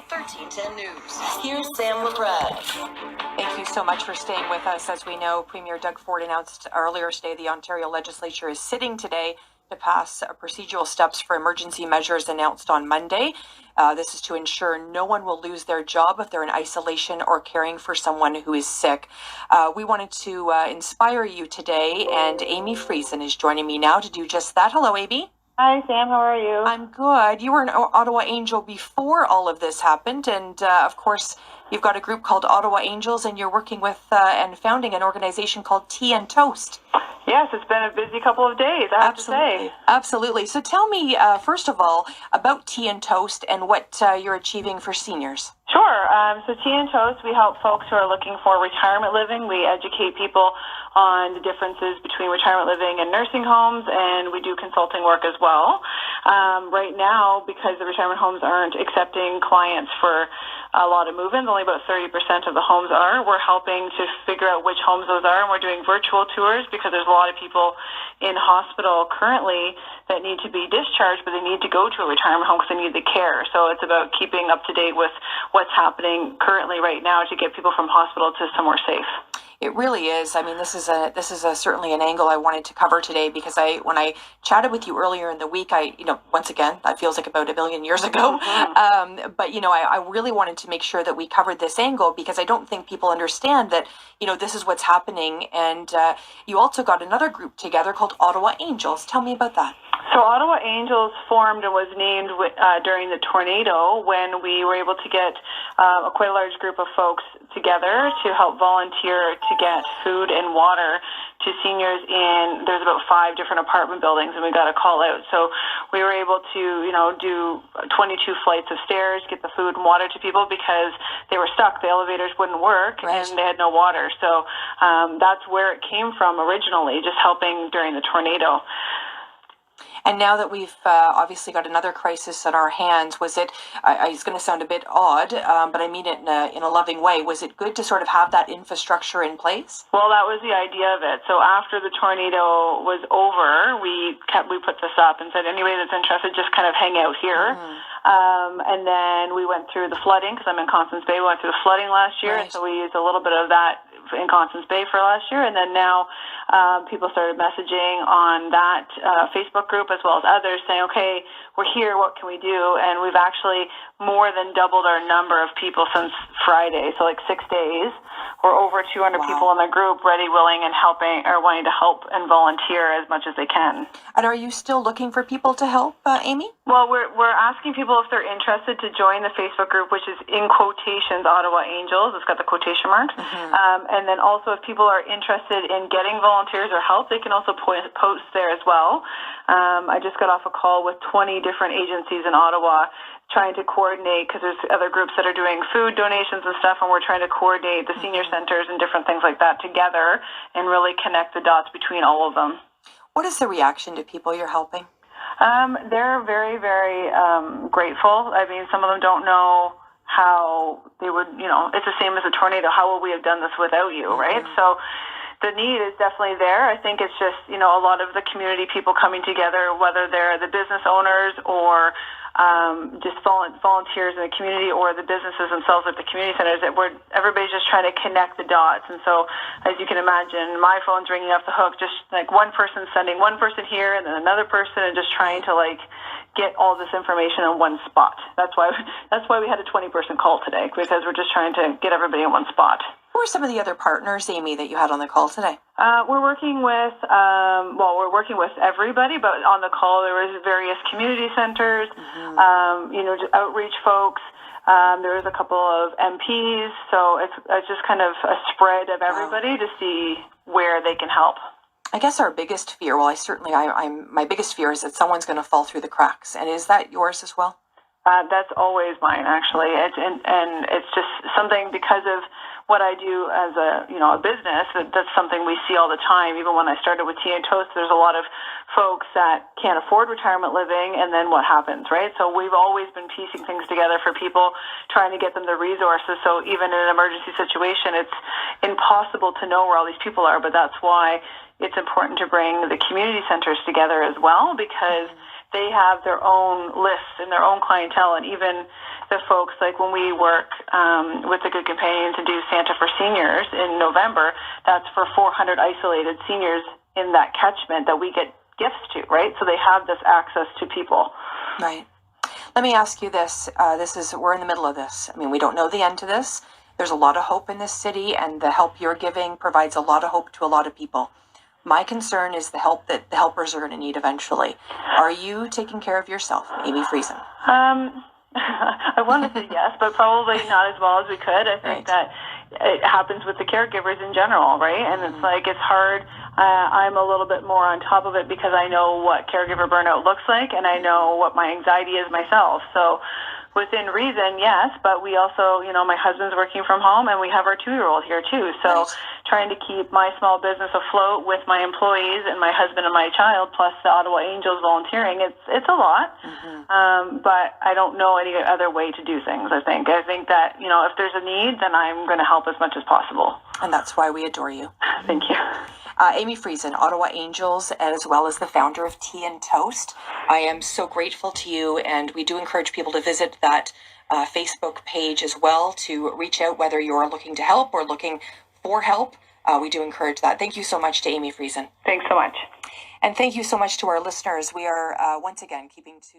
1310 News. Here's Sam LaPrade. Thank you so much for staying with us. As we know, Premier Doug Ford announced earlier today the Ontario Legislature is sitting today to pass procedural steps for emergency measures announced on Monday. This is to ensure no one will lose their job if they're in isolation or caring for someone who is sick. We wanted to inspire you today, and Amy Friesen is joining me now to do just that. Hello, Amy. Hi, Sam. How are you? I'm good. You were an Ottawa Angel before all of this happened, and of course, you've got a group called Ottawa Angels, and you're working with and founding an organization called Tea and Toast. Yes, it's been a busy couple of days, I have to say. Absolutely. So tell me, first of all, about Tea and Toast and what you're achieving for seniors. Sure. So Tea and Toast, we help folks who are looking for retirement living. We educate people on the differences between retirement living and nursing homes, and we do consulting work as well. Right now, because the retirement homes aren't accepting clients for a lot of move-ins, only about 30% of the homes are. We're helping to figure out which homes those are, and we're doing virtual tours because there's a lot of people in hospital currently that need to be discharged, but they need to go to a retirement home because they need the care. So it's about keeping up to date with what's happening currently right now to get people from hospital to somewhere safe. It really is. I mean, this is certainly an angle I wanted to cover today because when I chatted with you earlier in the week, once again, that feels like about a billion years ago. Mm-hmm. But I really wanted to make sure that we covered this angle because I don't think people understand that, this is what's happening. And you also got another group together called Ottawa Angels. Tell me about that. So Ottawa Angels formed and was named during the tornado when we were able to get quite a large group of folks together to help volunteer to get food and water to seniors there's about 5 different apartment buildings, and we got a call out. So we were able to, do 22 flights of stairs, get the food and water to people because they were stuck. The elevators wouldn't work, right, and they had no water. So that's where it came from originally, just helping during the tornado. And now that we've obviously got another crisis on our hands, was it, it's going to sound a bit odd, but I mean it in a loving way, was it good to sort of have that infrastructure in place? Well, that was the idea of it. So after the tornado was over, we put this up and said, anybody that's interested, just kind of hang out here. Mm-hmm. And then we went through the flooding, because I'm in Constance Bay. We went through the flooding last year, right, and so we used a little bit of that in Constance Bay for last year, and then now people started messaging on that Facebook group as well as others saying, okay, we're here, what can we do? And we've actually more than doubled our number of people since Friday, so like 6 days. We're over 200 wow, people in the group ready, willing, and helping, or wanting to help and volunteer as much as they can. And are you still looking for people to help, Amy? Well, we're asking people if they're interested to join the Facebook group, which is in quotations Ottawa Angels. It's got the quotation marks. Mm-hmm. And then also if people are interested in getting volunteers or help, they can also post there as well. I just got off a call with 20 different agencies in Ottawa trying to coordinate, because there's other groups that are doing food donations and stuff, and we're trying to coordinate the senior centers and different things like that together and really connect the dots between all of them. What is the reaction to people you're helping? They're very, very grateful. I mean, some of them don't know how they would, it's the same as a tornado. How would we have done this without you, mm-hmm, right? So the need is definitely there. I think it's just, a lot of the community people coming together, whether they're the business owners or just volunteers in the community or the businesses themselves at the community centers, that everybody's just trying to connect the dots. And so, as you can imagine, my phone's ringing off the hook, just like one person sending one person here and then another person, and just trying to get all this information in one spot. That's why we had a 20-person call today, because we're just trying to get everybody in one spot. Who are some of the other partners, Amy, that you had on the call today? We're working with, everybody, but on the call there was various community centers, mm-hmm, just outreach folks. There was a couple of MPs, so it's just kind of a spread of everybody, wow, to see where they can help. I guess our biggest fear, my biggest fear is that someone's going to fall through the cracks. And is that yours as well? That's always mine, actually. And it's just something, because of what I do as a business, that's something we see all the time. Even when I started with Tea and Toast, there's a lot of folks that can't afford retirement living, and then what happens, right? So we've always been piecing things together for people, trying to get them the resources. So even in an emergency situation, it's impossible to know where all these people are, but that's why it's important to bring the community centers together as well, because they have their own lists and their own clientele, and even the folks, like when we work with the Good Companions and do Santa for Seniors in November, that's for 400 isolated seniors in that catchment that we get gifts to, right? So they have this access to people. Right. Let me ask you this. We're in the middle of this. I mean, we don't know the end to this. There's a lot of hope in this city, and the help you're giving provides a lot of hope to a lot of people. My concern is the help that the helpers are going to need eventually. Are you taking care of yourself, Amy Friesen? I want to say yes, but probably not as well as we could. I think that it happens with the caregivers in general, right? And it's like, it's hard. I'm a little bit more on top of it because I know what caregiver burnout looks like, and I know what my anxiety is myself. So within reason, yes, but we also, my husband's working from home, and we have our 2-year-old here too. So trying to keep my small business afloat with my employees and my husband and my child, plus the Ottawa Angels volunteering, it's a lot. But I don't know any other way to do things. I think that, if there's a need, then I'm going to help as much as possible. And that's why we adore you. Thank you. Amy Friesen, Ottawa Angels, as well as the founder of Tea and Toast. I am so grateful to you, and we do encourage people to visit that Facebook page as well to reach out whether you're looking to help or looking for help. We do encourage that. Thank you so much to Amy Friesen. Thanks so much. And thank you so much to our listeners. We are once again keeping to